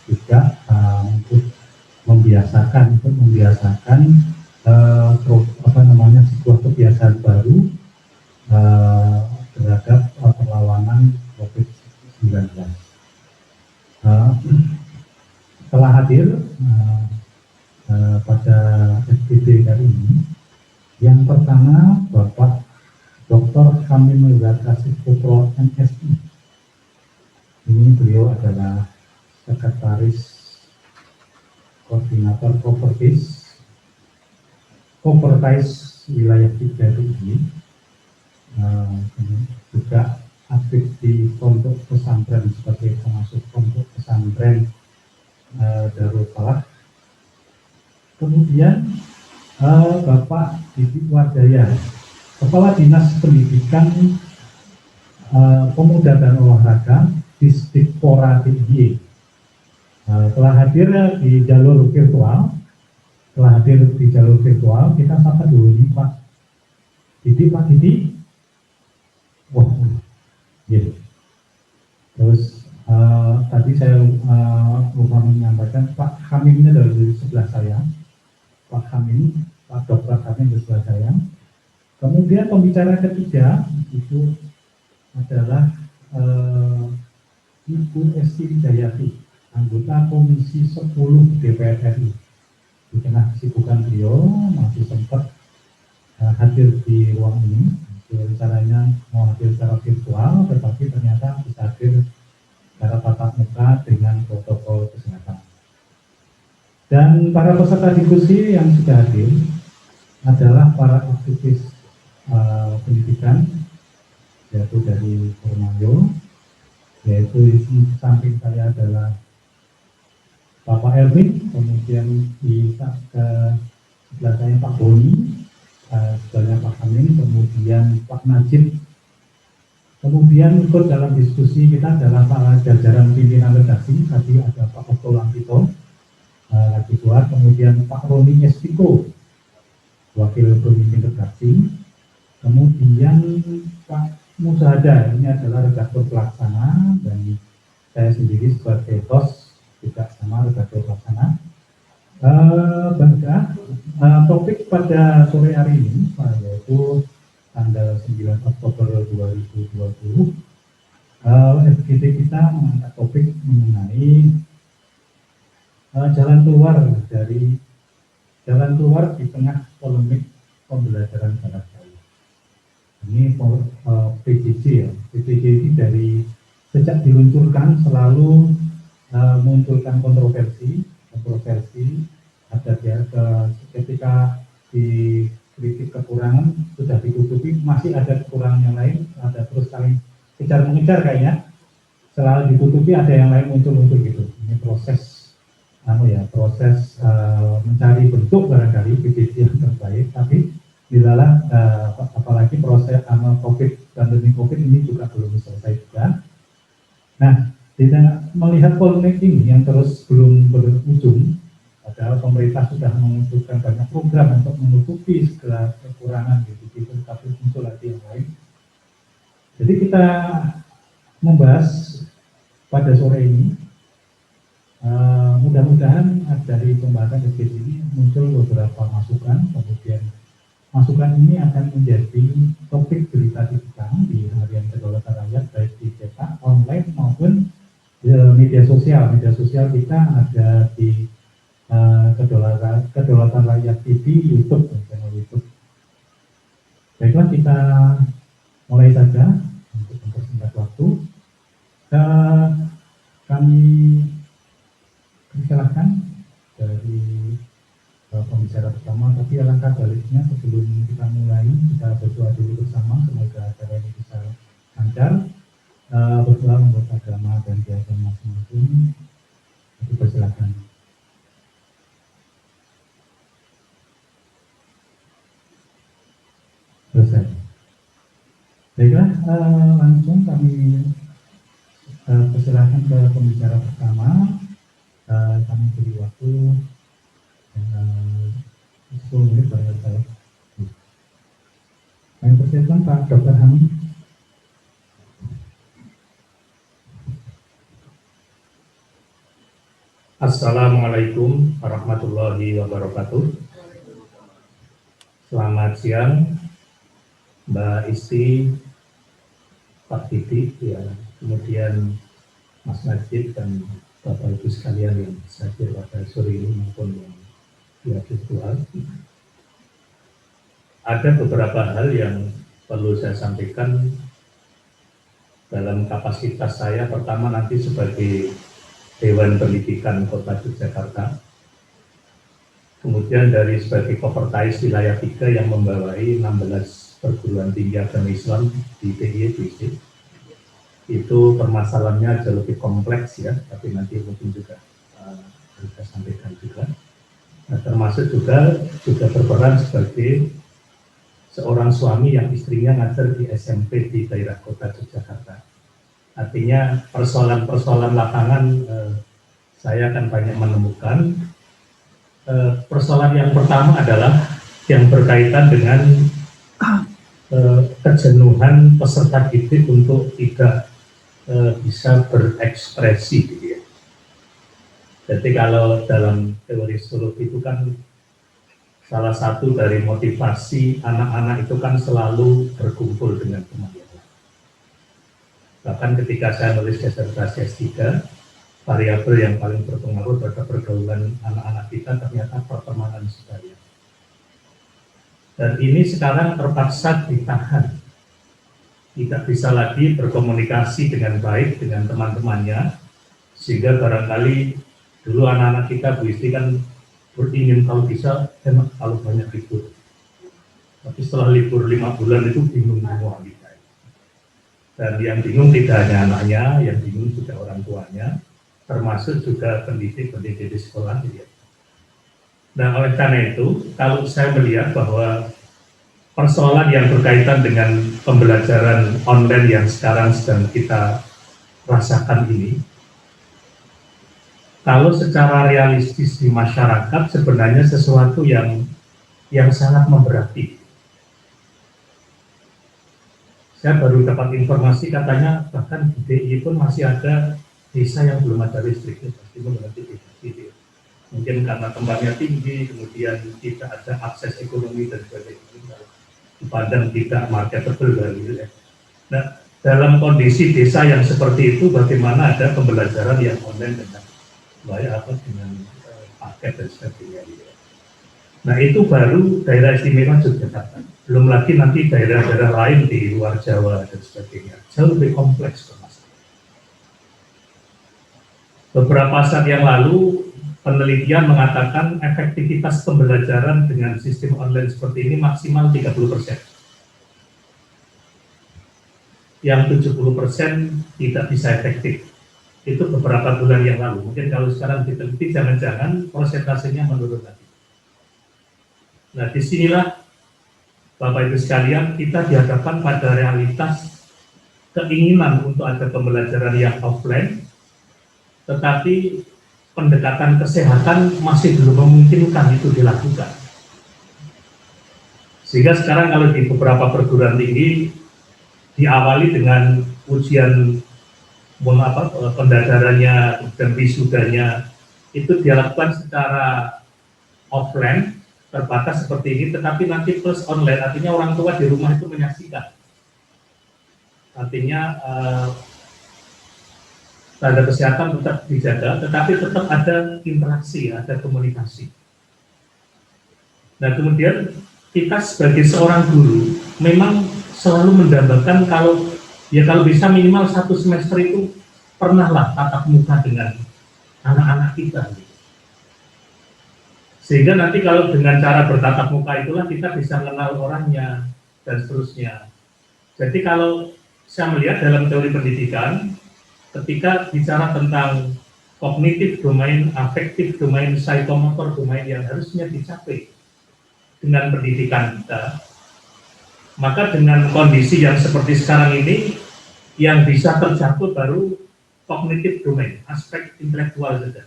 juga untuk membiasakan sebuah kebiasaan baru terhadap perlawanan COVID-19. Telah hadir pada FGD kali ini, yang pertama Bapak Dr. Kamil Kasih Putro MSI. Ini beliau adalah Sekretaris Koordinator Properties Wilayah 3 DIY, juga aktif di pondok pesantren sebagai pengasuh pondok pesantren Darul Falah. Kemudian Bapak Didik Wadaya, Kepala Dinas Pendidikan Pemuda dan Olahraga Distipora DIY, telah hadir di jalur virtual. Kita sapa dulu nih Pak Didik. Wah, gitu. Terus tadi saya lupa menyampaikan Pak Hamim ini adalah di sebelah saya. Pak Dr. Hamim di sebelah saya. Kemudian pembicara ketiga itu adalah Ibu Esti Widayati, anggota Komisi 10 DPR RI. Di tengah kesibukan beliau masih sempat hadir di ruang ini. Rencananya mau hadir secara virtual, tetapi ternyata bisa hadir secara tatap muka dengan protokol kesehatan. Dan para peserta diskusi yang sudah hadir adalah para aktivis pendidikan, yaitu dari Formayo, yaitu di samping saya adalah Bapak Erwin, kemudian di sebelah saya Pak Boni, sebelahnya Pak Amin, kemudian Pak Najib. Kemudian ikut dalam diskusi kita adalah para jajaran pimpinan redaksi, tadi ada Pak Okto Lampito, lagi buat, kemudian Pak Roni Estiko, wakil pemimpin redaksi, kemudian Pak Musada, ini adalah redaktur pelaksana, dan saya sendiri sebagai host juga sama redaktur pelaksana. Topik pada sore hari ini yaitu tanggal 9 Oktober 2020, FGD kita mengangkat topik mengenai jalan keluar di tengah polemik pembelajaran jarak jauh. Ini PJJ ya. PJJ ini dari sejak diluncurkan selalu munculkan kontroversi ada ketika dikritik kekurangan sudah ditutupi, masih ada kekurangan yang lain, ada terus saling kejar mengejar kayaknya, selalu ditutupi ada yang lain muncul gitu. Ini proses mencari bentuk barangkali PJJ yang terbaik, tapi dilalah apalagi proses pandemi COVID ini juga belum selesai juga. Nah, kita melihat polemik ini yang terus belum berujung, padahal pemerintah sudah mengusulkan banyak program untuk menutupi segala kekurangan gitu, tapi muncul lagi yang lain. Jadi kita membahas pada sore ini, mudah-mudahan dari pembahasan FGD ini muncul beberapa masukan, kemudian masukan ini akan menjadi topik berita kita di Harian Kedaulatan Rakyat, baik di cetak, online maupun media sosial. Media sosial kita ada di Kedaulatan Rakyat TV, YouTube, channel YouTube. Baiklah, kita mulai saja untuk mempersingkat waktu. Kami silakan dari pembicara pertama, tapi alangkah baiknya sebelum kita mulai kita berdoa dulu bersama, semoga acara ini bisa lancar. Berdoa menurut agama dan keyakinan masing-masing. Itu persilakan. Selesai. Baiklah, langsung kami persilakan ke pembicara pertama. Kami beri waktu 10 menit bagi saya. Kami persilakan Pak Dr. Hamim. Assalamualaikum warahmatullahi wabarakatuh. Selamat siang, Mbak Isti, Pak Titi, ya, kemudian Mas Najib dan Bapak Ibu sekalian yang hadir pada sore ini maupun yang via virtual. Ada beberapa hal yang perlu saya sampaikan dalam kapasitas saya. Pertama, nanti sebagai Dewan Pendidikan Kota Yogyakarta, kemudian dari sebagai Kopertais wilayah 3 yang membawai 16 perguruan tinggi agama Islam di DIY. Itu permasalahannya jauh lebih kompleks ya, tapi nanti mungkin juga kita sampaikan juga. Nah, termasuk juga berperan sebagai seorang suami yang istrinya ngajar di SMP di daerah Kota Yogyakarta. Artinya persoalan-persoalan lapangan saya akan banyak menemukan. Persoalan yang pertama adalah yang berkaitan dengan kejenuhan peserta didik untuk tidak bisa berekspresi gitu ya. Jadi kalau dalam teori psikologi itu kan salah satu dari motivasi anak-anak itu kan selalu berkumpul dengan teman. Bahkan ketika saya nulis disertasi S3, variabel yang paling berpengaruh terhadap pergaulan anak-anak kita ternyata pertemanan sekalian. Dan ini sekarang terpaksa ditahan. Tidak bisa lagi berkomunikasi dengan baik dengan teman-temannya, sehingga barangkali dulu anak-anak kita, Bu Isti kan ingin kalau bisa enak kalau banyak libur. Tapi setelah libur 5 bulan itu bingung semua kita. Dan yang bingung tidak hanya anaknya, yang bingung juga orang tuanya, termasuk juga pendidik-pendidik di sekolah. Ya. Nah, oleh karena itu, kalau saya melihat bahwa persoalan yang berkaitan dengan pembelajaran online yang sekarang sedang kita rasakan ini, kalau secara realistis di masyarakat sebenarnya sesuatu yang sangat memberati. Saya baru dapat informasi katanya bahkan di DIY pun masih ada desa yang belum ada listrik, pasti mengerti gitu. Mungkin karena tempatnya tinggi, kemudian tidak ada akses ekonomi dan sebagainya. Di Padang tidak marketable dan gitu ya. Nah, dalam kondisi desa yang seperti itu, bagaimana ada pembelajaran yang online dengan baik atau dengan paket dan sebagainya. Gitu. Nah, itu baru daerah istimewa Yogyakarta. Belum lagi nanti daerah-daerah lain di luar Jawa dan sebagainya. Jauh lebih kompleks permasalahan. Beberapa saat yang lalu, penelitian mengatakan efektivitas pembelajaran dengan sistem online seperti ini maksimal 30%. Yang 70% tidak bisa efektif. Itu beberapa bulan yang lalu. Mungkin kalau sekarang diteliti, jangan-jangan persentasenya menurun lagi. Nah, disinilah Bapak Ibu sekalian, kita dihadapkan pada realitas keinginan untuk ada pembelajaran yang offline, tetapi pendekatan kesehatan masih belum memungkinkan itu dilakukan. Sehingga sekarang kalau di beberapa perguruan tinggi diawali dengan ujian pendadarannya dan wisudanya itu dilakukan secara offline, terbatas seperti ini, tetapi nanti plus online, artinya orang tua di rumah itu menyaksikan. Artinya tanda kesehatan tetap dijaga, tetapi tetap ada interaksi, ada komunikasi. Nah, kemudian kita sebagai seorang guru memang selalu mendambakan kalau bisa minimal 1 semester itu pernahlah tatap muka dengan anak-anak kita. Sehingga nanti kalau dengan cara bertatap muka itulah kita bisa mengenal orangnya dan seterusnya. Jadi kalau saya melihat dalam teori pendidikan, ketika bicara tentang kognitif domain, afektif domain, psikomotor domain yang harusnya dicapai dengan pendidikan kita, maka dengan kondisi yang seperti sekarang ini, yang bisa tercapai baru kognitif domain, aspek intelektual saja.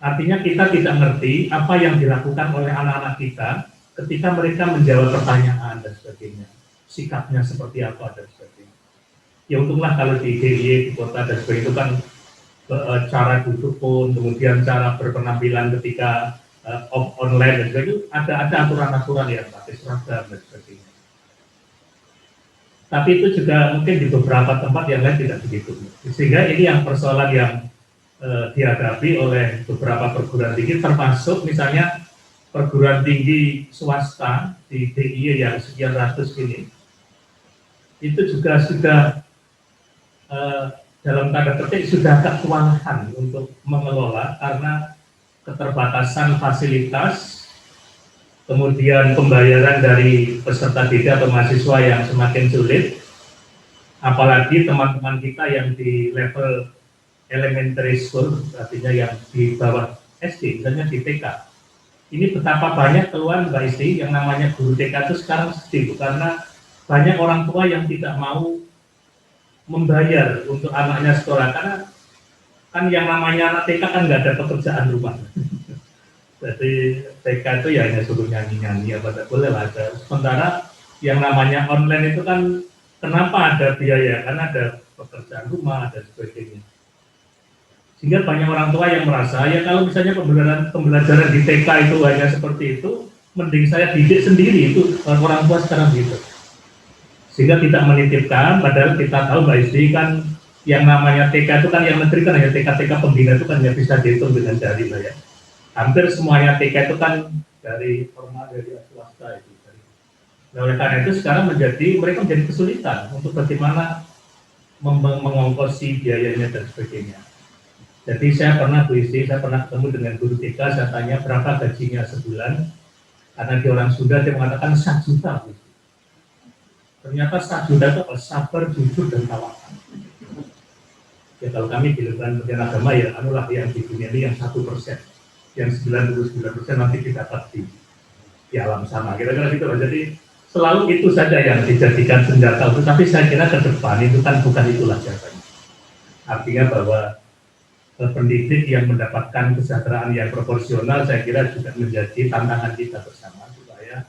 Artinya kita tidak ngerti apa yang dilakukan oleh anak-anak kita ketika mereka menjawab pertanyaan dan sebagainya. Sikapnya seperti apa dan sebagainya. Ya untunglah kalau di DIY, di kota dan sebagainya itu kan cara duduk pun, kemudian cara berpenampilan ketika online dan sebagainya, ada aturan-aturan yang pakai seragam dan sebagainya. Tapi itu juga mungkin di beberapa tempat yang lain tidak begitu. Sehingga ini yang persoalan yang dihadapi oleh beberapa perguruan tinggi, termasuk misalnya perguruan tinggi swasta di DIY yang sekian ratus ini, itu juga sudah dalam tanda petik sudah agak kewalahan untuk mengelola karena keterbatasan fasilitas, kemudian pembayaran dari peserta didik atau mahasiswa yang semakin sulit, apalagi teman-teman kita yang di level elementary school, artinya yang di bawah SD, misalnya di TK. Ini betapa banyak keluhan Mbak Isti yang namanya guru TK itu sekarang sedih, karena banyak orang tua yang tidak mau membayar untuk anaknya sekolah, karena kan yang namanya anak TK kan nggak ada pekerjaan rumah. Jadi TK itu ya hanya suruh nyanyi-nyanyi, apa tak boleh lah ada. Sementara yang namanya online itu kan kenapa ada biaya, karena ada pekerjaan rumah dan sebagainya. Sehingga banyak orang tua yang merasa ya kalau misalnya pembelajaran di TK itu hanya seperti itu, mending saya didik sendiri, itu orang tua sekarang gitu. Sehingga tidak menitipkan, padahal kita tahu Mbak Isti kan yang namanya TK itu kan yang negeri kan hanya TK-TK pembina itu kan ya bisa dihitung dengan jari lah ya. Hampir semuanya TK itu kan dari formal, dari swasta itu. Nah, oleh karena itu sekarang mereka menjadi kesulitan untuk bagaimana mengongkosi biayanya dan sebagainya. Jadi saya pernah ketemu dengan guru TK, saya tanya berapa gajinya sebulan, karena di orang Sunda dia mengatakan 1 juta. Ternyata 1 juta itu sabar, jujur, dan tawakal. Ya kalau kami di lembaga pendidikan agama ya anulah yang di dunia ini yang 1%, yang 99% nanti didapat di alam sana. Kira-kira gitu loh. Jadi selalu itu saja yang dijadikan senjata. Tapi saya kira ke depan itu kan bukan itulah jawabannya. Artinya bahwa pendidik yang mendapatkan kesejahteraan yang proporsional, saya kira juga menjadi tantangan kita bersama supaya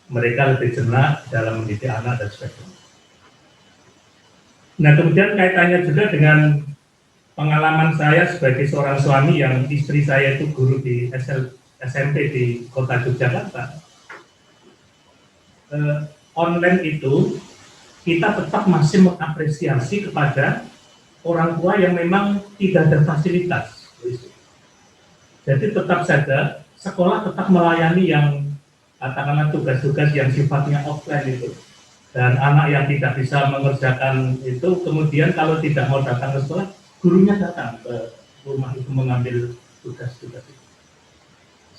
mereka lebih jenak dalam mendidik anak dan sebagainya. Nah, kemudian kaitannya juga dengan pengalaman saya sebagai seorang suami yang istri saya itu guru di SMP di kota Yogyakarta. Online itu kita tetap masih mengapresiasi kepada orang tua yang memang tidak ada fasilitas. Jadi tetap saja sekolah tetap melayani yang katakanlah tugas-tugas yang sifatnya offline itu. Dan anak yang tidak bisa mengerjakan itu kemudian kalau tidak mau datang ke sekolah, gurunya datang ke rumah itu mengambil tugas-tugas itu.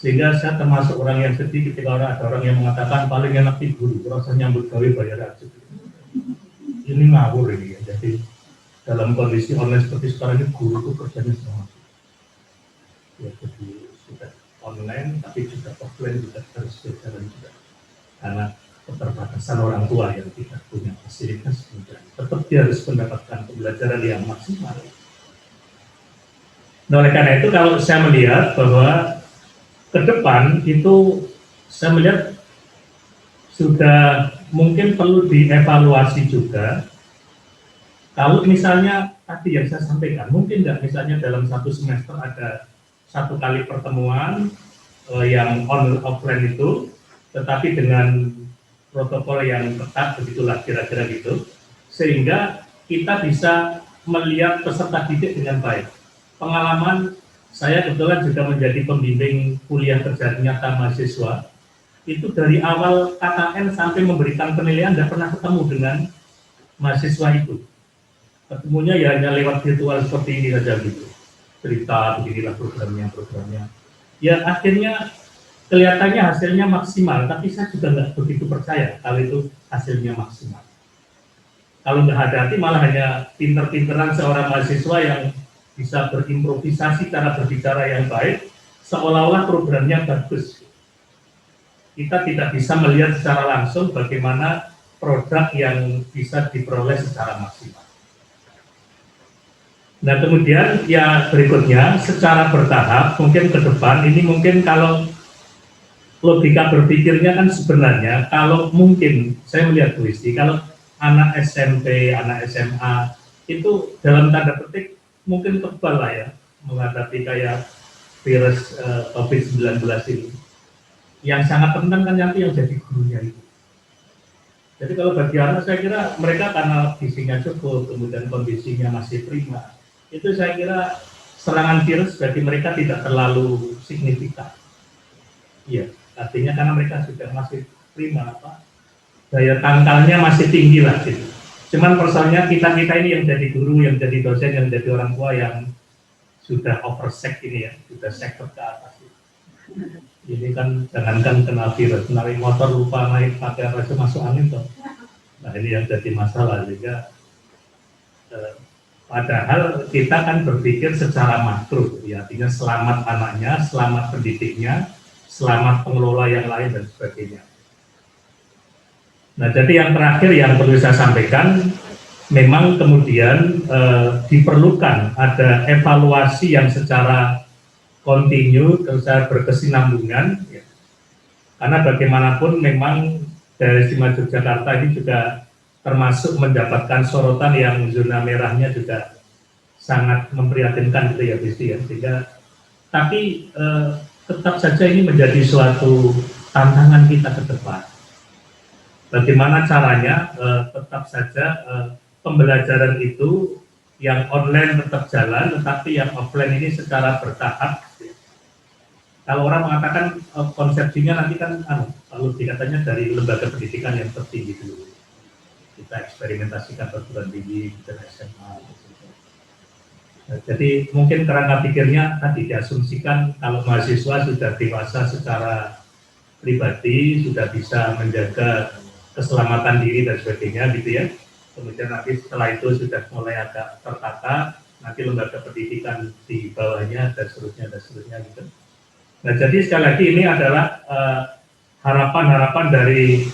Sehingga saya termasuk orang yang sedih ketika ada orang yang mengatakan paling enak di guru, rasanya nyambut gawe bayar aja. Ini ngawur ini ya. Jadi dalam kondisi online seperti sekarang ini guru itu kerjanya semua. Ya, jadi sudah online tapi juga offline juga harus berjalan juga. Karena keterbatasan orang tua yang tidak punya fasilitas, tetap dia harus mendapatkan pembelajaran yang maksimal. Nah, oleh karena itu kalau saya melihat bahwa ke depan itu saya melihat sudah mungkin perlu dievaluasi juga. Kalau misalnya tadi yang saya sampaikan, mungkin nggak misalnya dalam 1 semester ada 1 kali pertemuan yang offline itu, tetapi dengan protokol yang ketat, begitulah kira-kira gitu, sehingga kita bisa melihat peserta didik dengan baik. Pengalaman saya kebetulan juga menjadi pembimbing kuliah kerja nyata mahasiswa, itu dari awal KKN sampai memberikan penilaian tidak pernah ketemu dengan mahasiswa itu. Ketemunya ya hanya lewat virtual seperti ini saja gitu. Cerita beginilah programnya. Ya akhirnya kelihatannya hasilnya maksimal, tapi saya juga nggak begitu percaya kalau itu hasilnya maksimal. Kalau nggak hati-hati malah hanya pinter-pinteran seorang mahasiswa yang bisa berimprovisasi cara berbicara yang baik, seolah-olah programnya bagus. Kita tidak bisa melihat secara langsung bagaimana produk yang bisa diperoleh secara maksimal. Nah kemudian ya berikutnya secara bertahap mungkin ke depan ini mungkin kalau logika berpikirnya kan sebenarnya kalau mungkin saya melihat Bu Isti, kalau anak SMP, anak SMA itu dalam tanda petik mungkin kebal lah ya menghadapi kayak virus COVID-19 ini. Yang sangat penting kan nanti yang jadi gurunya itu. Jadi kalau bagi anak saya kira mereka karena gizinya cukup, kemudian kondisinya masih prima, itu saya kira serangan virus bagi mereka tidak terlalu signifikan. Iya, artinya karena mereka sudah masih prima, daya tangkalnya masih tinggi lah gitu. Cuman persoalannya kita ini yang jadi guru, yang jadi dosen, yang jadi orang tua yang sudah oversek ini ya, sudah sektor ke atas. Ini kan jangankan kena virus, naik motor lupa naik pakai apa masuk angin toh. Nah ini yang jadi masalah juga. Padahal kita kan berpikir secara makro, ya, artinya selamat anaknya, selamat pendidiknya, selamat pengelola yang lain dan sebagainya. Nah jadi yang terakhir yang perlu saya sampaikan, memang kemudian diperlukan ada evaluasi yang secara kontinu, secara berkesinambungan, ya. Karena bagaimanapun memang dari Sima Yogyakarta ini juga termasuk mendapatkan sorotan yang zona merahnya juga sangat memprihatinkan gitu ya, Bisti ya. Sehingga, tapi tetap saja ini menjadi suatu tantangan kita ke depan. Bagaimana caranya tetap saja pembelajaran itu yang online tetap jalan, tetapi yang offline ini secara bertahap. Kalau orang mengatakan konsepsinya nanti kan kalau dikatanya dari lembaga pendidikan yang tertinggi dulu. Kita eksperimentasikan perguruan tinggi dan SMA. Nah, jadi mungkin kerangka pikirnya tadi diasumsikan kalau mahasiswa sudah dewasa secara pribadi, sudah bisa menjaga keselamatan diri dan sebagainya gitu ya. Kemudian nanti setelah itu sudah mulai agak tertata, nanti lembaga pendidikan di bawahnya dan seterusnya gitu. Nah jadi sekali lagi ini adalah harapan-harapan dari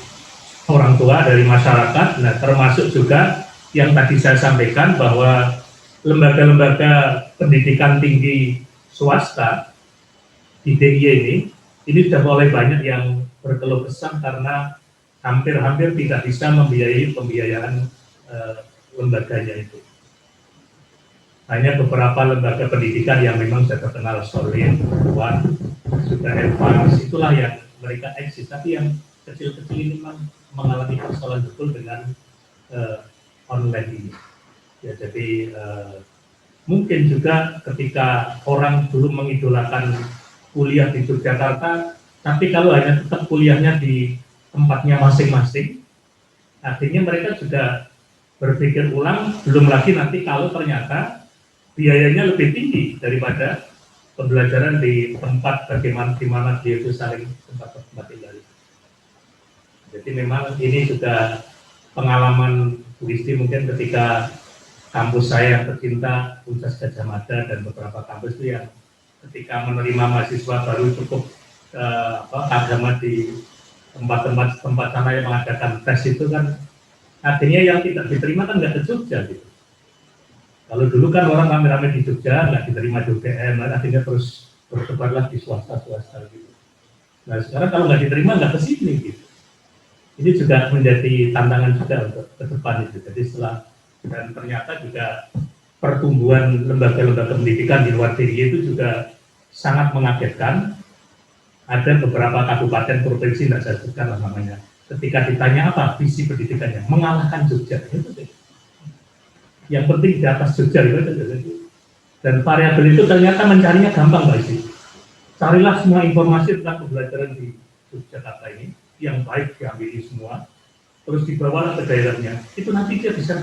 orang tua, dari masyarakat, nah termasuk juga yang tadi saya sampaikan bahwa lembaga-lembaga pendidikan tinggi swasta di DIY ini sudah mulai banyak yang berkeluh kesah karena hampir-hampir tidak bisa membiayai pembiayaan lembaganya itu. Hanya beberapa lembaga pendidikan yang memang sudah terkenal solid, kuat, sudah advance, itulah yang mereka eksis. Tapi yang kecil-kecil ini memang mengalami persoalan betul dengan online ini. Ya, jadi mungkin juga ketika orang dulu mengidolakan kuliah di Yogyakarta, tapi kalau hanya tetap kuliahnya di tempatnya masing-masing, artinya mereka juga berpikir ulang, belum lagi nanti kalau ternyata biayanya lebih tinggi daripada pembelajaran di tempat bagaimana di mana dia itu saling tempat tinggal. Jadi memang ini sudah pengalaman Bisti mungkin ketika kampus saya yang tercinta Universitas Gadjah Mada dan beberapa kampus itu yang ketika menerima mahasiswa baru cukup agama di tempat sana yang mengadakan tes itu kan akhirnya yang tidak diterima kan nggak ke Jogja gitu. Kalau dulu kan orang rame-rame di Jogja, nggak diterima di UGM, akhirnya terus bertebarlah di swasta gitu. Nah sekarang kalau nggak diterima nggak ke sini gitu. Ini juga menjadi tantangan juga untuk ke depan itu. Jadi setelah dan ternyata juga pertumbuhan lembaga-lembaga pendidikan di luar DIY itu juga sangat mengagetkan. Ada beberapa kabupaten provinsi nggak saya sebutkan lah namanya. Ketika ditanya apa visi pendidikannya, mengalahkan Jogja. Yang penting di atas Jogja gitu. Dan variabel itu ternyata mencarinya gampang Mbak Isi. Carilah semua informasi tentang pembelajaran di Yogyakarta ini yang baik diambil semua, terus dibawa ke daerahnya. Itu nanti dia bisa.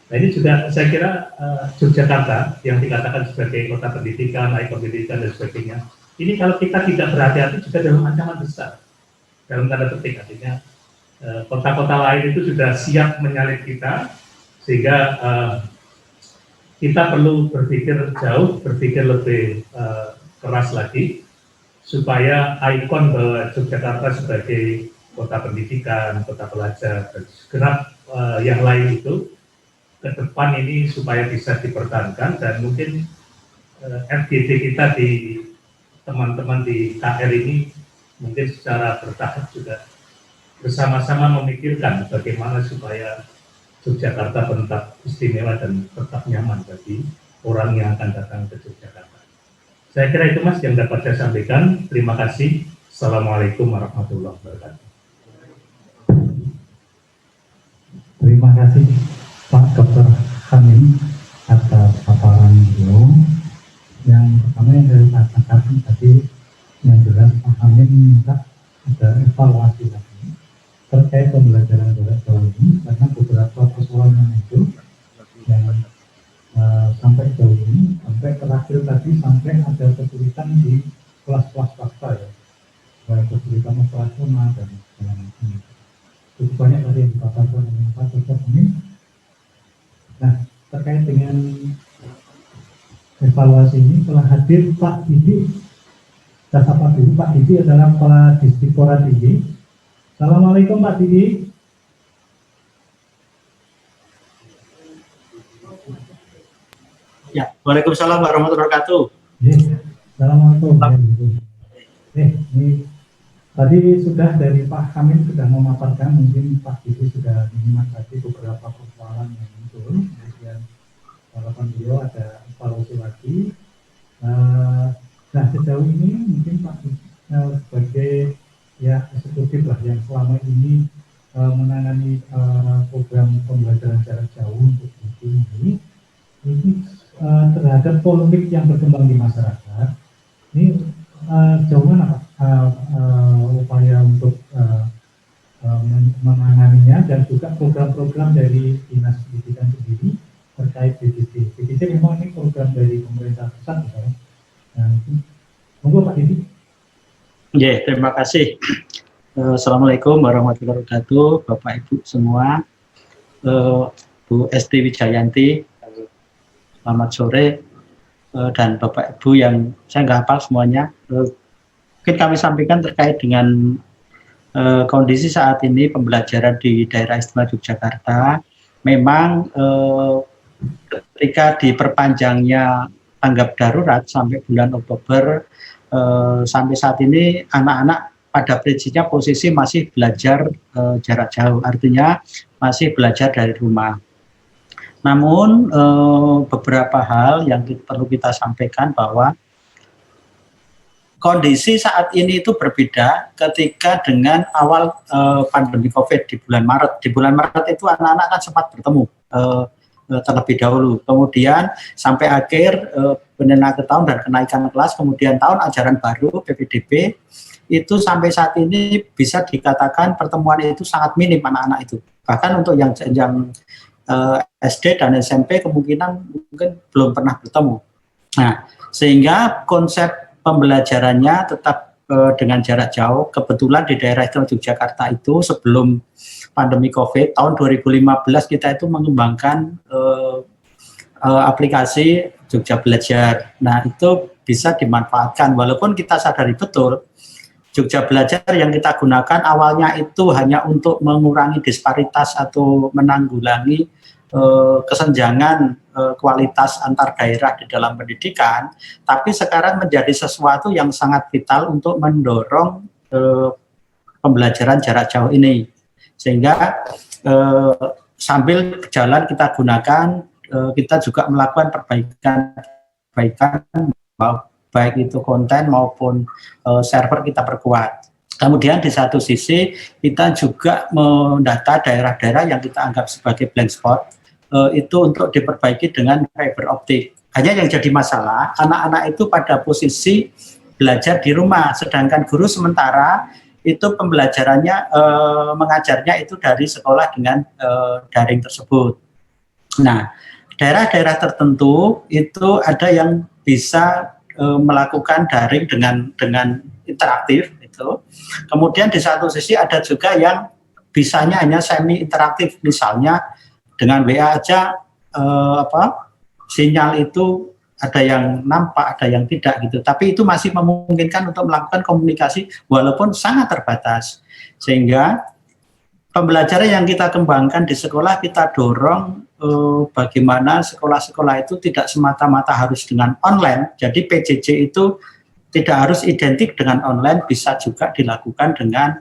Nah ini juga saya kira Yogyakarta yang dikatakan sebagai kota pendidikan, ikon pendidikan dan sebagainya. Ini kalau kita tidak berhati-hati juga dalam ancaman besar. Dalam tanda petik artinya kota-kota lain itu sudah siap menyalip kita. Sehingga kita perlu berpikir jauh, berpikir lebih keras lagi, supaya ikon bahwa Yogyakarta sebagai kota pendidikan, kota pelajar, dan segenap yang lain itu, ke depan ini supaya bisa dipertahankan, dan mungkin FGD kita di teman-teman di KR ini, mungkin secara bertahap juga bersama-sama memikirkan bagaimana supaya Yogyakarta tetap istimewa dan tetap nyaman bagi orang yang akan datang ke Yogyakarta. Saya kira itu Mas yang dapat saya sampaikan. Terima kasih. Assalamualaikum warahmatullahi wabarakatuh. Terima kasih Pak Dr. Hamim atas paparan beliau. Yang pertama yang saya katakan tadi yang jelas Pak Hamim minta ada evaluasi lagi terkait pembelajaran jarak jauh ini karena beberapa persoalan yang muncul yang sampai jauh ini, sampai terakhir tadi sampai ada kesulitan di kelas-kelas swasta ya, kesulitan operasional dan lain-lain. Cukup banyak tadi yang dipaparkan oleh Pak Dr. Hamim. Nah, terkait dengan evaluasi ini telah hadir Pak Didi. Saya sapa dulu, Pak Didi adalah Kepala Dispora Didi. Assalamualaikum Pak Didi. Ya, Waalaikumsalam warahmatullahi wabarakatuh. Assalamualaikum. Ini tadi sudah dari Pak Hamim sudah memaparkan, mungkin Pak Didi sudah menyimak tadi beberapa persoalan yang muncul. Kemudian harapan beliau ada evaluasi lagi. Nah, sejauh ini mungkin Pak sebagai ya eksekutif lah yang selama ini menangani program pembelajaran jarak jauh untuk ini terhadap polemik yang berkembang di masyarakat. Ini jauh mana upaya untuk menanganinya dan juga program-program dari Dinas Pendidikan sendiri terkait PJJ. PJJ memang ini program dari pemerintah pusat, misalnya. Monggo Pak Didi. Ya, terima kasih. Assalamualaikum warahmatullahi wabarakatuh, Bapak Ibu semua, Bu Esti Wijayanti, selamat sore, dan Bapak Ibu yang saya nggak hafal semuanya. Mungkin kami sampaikan terkait dengan kondisi saat ini pembelajaran di daerah istimewa Yogyakarta. Memang ketika diperpanjangnya tanggap darurat sampai bulan Oktober, sampai saat ini anak-anak pada prinsipnya posisi masih belajar jarak jauh, artinya masih belajar dari rumah. Namun beberapa hal yang perlu kita sampaikan bahwa kondisi saat ini itu berbeda ketika dengan awal pandemi COVID di bulan Maret. Di bulan Maret itu anak-anak kan sempat bertemu terlebih dahulu, kemudian sampai akhir penyelenggaraan tahun dan kenaikan kelas, kemudian tahun ajaran baru PPDB itu sampai saat ini bisa dikatakan pertemuan itu sangat minim anak-anak itu. Bahkan untuk yang SD dan SMP kemungkinan mungkin belum pernah bertemu. Nah, sehingga konsep pembelajarannya tetap dengan jarak jauh. Kebetulan di daerah istimewa Yogyakarta itu sebelum pandemi COVID tahun 2015 kita itu mengembangkan aplikasi Jogja Belajar. Nah, itu bisa dimanfaatkan walaupun kita sadari betul Jogja Belajar yang kita gunakan awalnya itu hanya untuk mengurangi disparitas atau menanggulangi kesenjangan kualitas antar daerah di dalam pendidikan, tapi sekarang menjadi sesuatu yang sangat vital untuk mendorong pembelajaran jarak jauh ini. Sehingga sambil berjalan kita gunakan, kita juga melakukan perbaikan baik itu konten maupun server kita perkuat. Kemudian di satu sisi kita juga mendata daerah-daerah yang kita anggap sebagai blank spot itu untuk diperbaiki dengan fiber optik. Hanya yang jadi masalah anak-anak itu pada posisi belajar di rumah, sedangkan guru sementara itu pembelajarannya mengajarnya itu dari sekolah dengan daring tersebut. Nah, daerah-daerah tertentu itu ada yang bisa melakukan daring dengan interaktif itu. Kemudian di satu sisi ada juga yang bisanya hanya semi interaktif, misalnya dengan WA aja sinyal itu ada yang nampak, ada yang tidak gitu. Tapi itu masih memungkinkan untuk melakukan komunikasi walaupun sangat terbatas. Sehingga pembelajaran yang kita kembangkan di sekolah kita dorong bagaimana sekolah-sekolah itu tidak semata-mata harus dengan online. Jadi PJJ itu tidak harus identik dengan online, bisa juga dilakukan dengan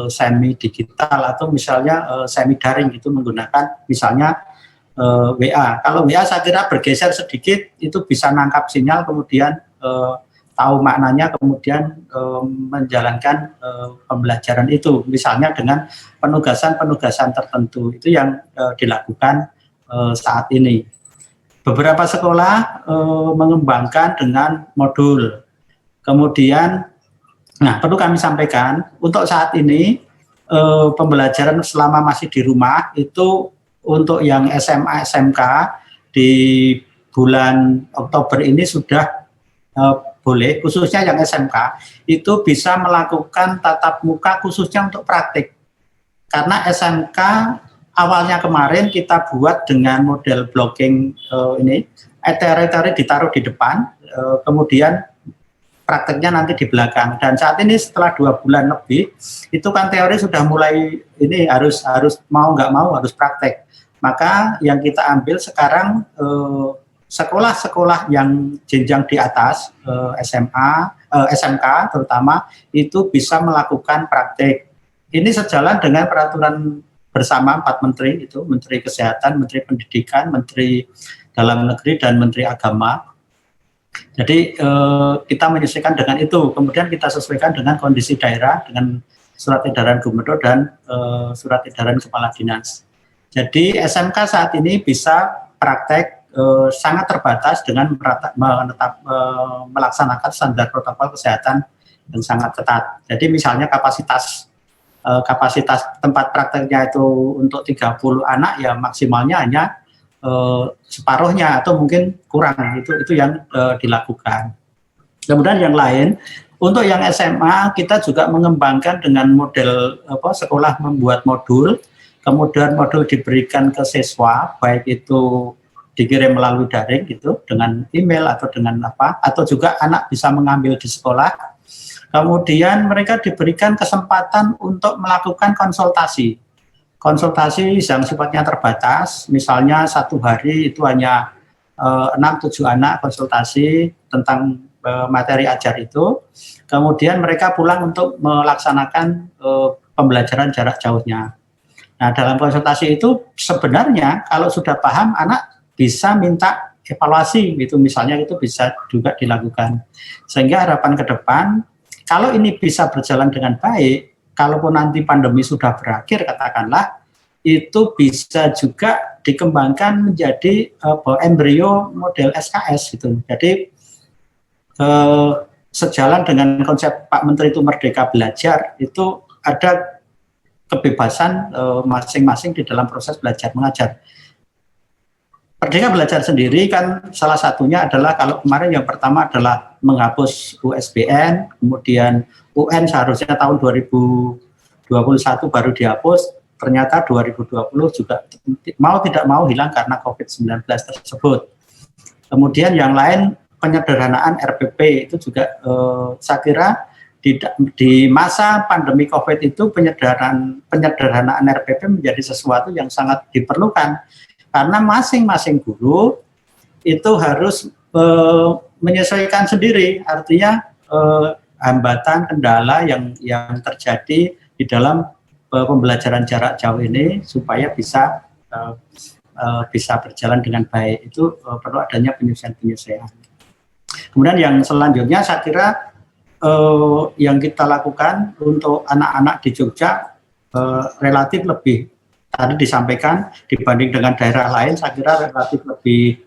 semi digital atau misalnya semi daring itu menggunakan misalnya WA. Kalau WA saya kira bergeser sedikit itu bisa nangkap sinyal, kemudian tahu maknanya, kemudian menjalankan pembelajaran itu misalnya dengan penugasan-penugasan tertentu itu yang dilakukan saat ini. Beberapa sekolah mengembangkan dengan modul. Kemudian, nah perlu kami sampaikan untuk saat ini pembelajaran selama masih di rumah itu untuk yang SMA SMK di bulan Oktober ini sudah boleh, khususnya yang SMK itu bisa melakukan tatap muka khususnya untuk praktik. Karena SMK awalnya kemarin kita buat dengan model blocking ini, teori-teori ditaruh di depan, kemudian prakteknya nanti di belakang. Dan saat ini setelah 2 bulan lebih, itu kan teori sudah mulai ini harus mau nggak mau harus praktek. Maka yang kita ambil sekarang sekolah-sekolah yang jenjang di atas SMK terutama itu bisa melakukan praktek. Ini sejalan dengan peraturan bersama 4 menteri itu, Menteri Kesehatan, Menteri Pendidikan, Menteri Dalam Negeri dan Menteri Agama. Jadi kita menyesuaikan dengan itu, kemudian kita sesuaikan dengan kondisi daerah, dengan surat edaran gubernur dan surat edaran kepala dinas. Jadi SMK saat ini bisa praktek sangat terbatas dengan melaksanakan standar protokol kesehatan yang sangat ketat. Jadi misalnya kapasitas tempat prakteknya itu untuk 30 anak ya maksimalnya hanya separuhnya atau mungkin kurang, itu yang dilakukan. Kemudian yang lain untuk yang SMA kita juga mengembangkan dengan model sekolah membuat modul, kemudian modul diberikan ke siswa baik itu dikirim melalui daring gitu dengan email atau dengan atau juga anak bisa mengambil di sekolah. Kemudian mereka diberikan kesempatan untuk melakukan konsultasi yang sifatnya terbatas, misalnya 1 hari itu hanya 6-7 anak konsultasi tentang materi ajar itu, kemudian mereka pulang untuk melaksanakan pembelajaran jarak jauhnya. Nah, dalam konsultasi itu sebenarnya kalau sudah paham anak bisa minta evaluasi gitu, misalnya itu bisa juga dilakukan. Sehingga harapan ke depan kalau ini bisa berjalan dengan baik, kalaupun nanti pandemi sudah berakhir katakanlah, itu bisa juga dikembangkan menjadi embrio model SKS gitu. Jadi sejalan dengan konsep Pak Menteri itu Merdeka Belajar, itu ada kebebasan masing-masing di dalam proses belajar mengajar. Merdeka Belajar sendiri kan salah satunya adalah kalau kemarin yang pertama adalah menghapus USBN, kemudian UN seharusnya tahun 2021 baru dihapus, ternyata 2020 juga mau tidak mau hilang karena COVID-19 tersebut. Kemudian yang lain penyederhanaan RPP itu juga saya kira di masa pandemi COVID itu penyederhanaan RPP menjadi sesuatu yang sangat diperlukan. Karena masing-masing guru itu harus menyesuaikan sendiri, artinya hambatan, kendala yang terjadi di dalam pembelajaran jarak jauh ini supaya bisa berjalan dengan baik, itu perlu adanya penyesuaian. Kemudian yang selanjutnya saya kira yang kita lakukan untuk anak-anak di Jogja relatif lebih, tadi disampaikan dibanding dengan daerah lain, saya kira relatif lebih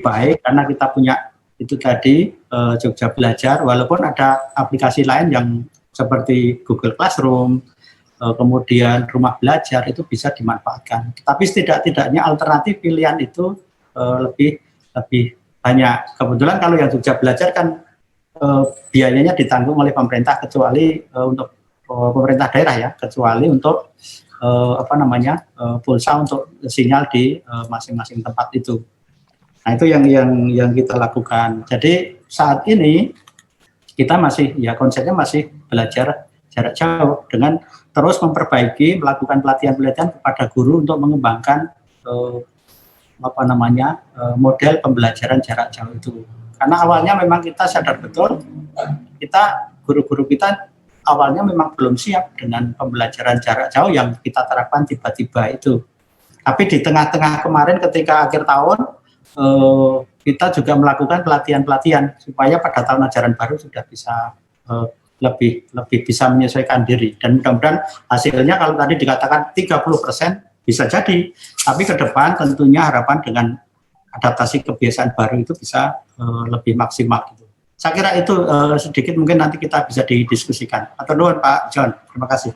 baik karena kita punya itu tadi Jogja Belajar, walaupun ada aplikasi lain yang seperti Google Classroom, kemudian Rumah Belajar itu bisa dimanfaatkan. Tapi setidak-tidaknya alternatif pilihan itu lebih banyak. Kebetulan kalau yang Jogja Belajar kan biayanya ditanggung oleh pemerintah, kecuali untuk pemerintah daerah ya, kecuali untuk pulsa untuk sinyal di masing-masing tempat itu. Nah, itu yang kita lakukan. Jadi saat ini kita masih konsepnya masih belajar jarak jauh dengan terus memperbaiki, melakukan pelatihan-pelatihan kepada guru untuk mengembangkan model pembelajaran jarak jauh itu. Karena awalnya memang kita sadar betul, guru-guru kita awalnya memang belum siap dengan pembelajaran jarak jauh yang kita terapkan tiba-tiba itu. Tapi di tengah-tengah kemarin ketika akhir tahun, kita juga melakukan pelatihan-pelatihan supaya pada tahun ajaran baru sudah bisa lebih bisa menyesuaikan diri. Dan mudah-mudahan hasilnya kalau tadi dikatakan 30% bisa jadi, tapi ke depan tentunya harapan dengan adaptasi kebiasaan baru itu bisa lebih maksimal gitu. Saya kira itu sedikit mungkin nanti kita bisa didiskusikan. Atau nuwun Pak John, terima kasih.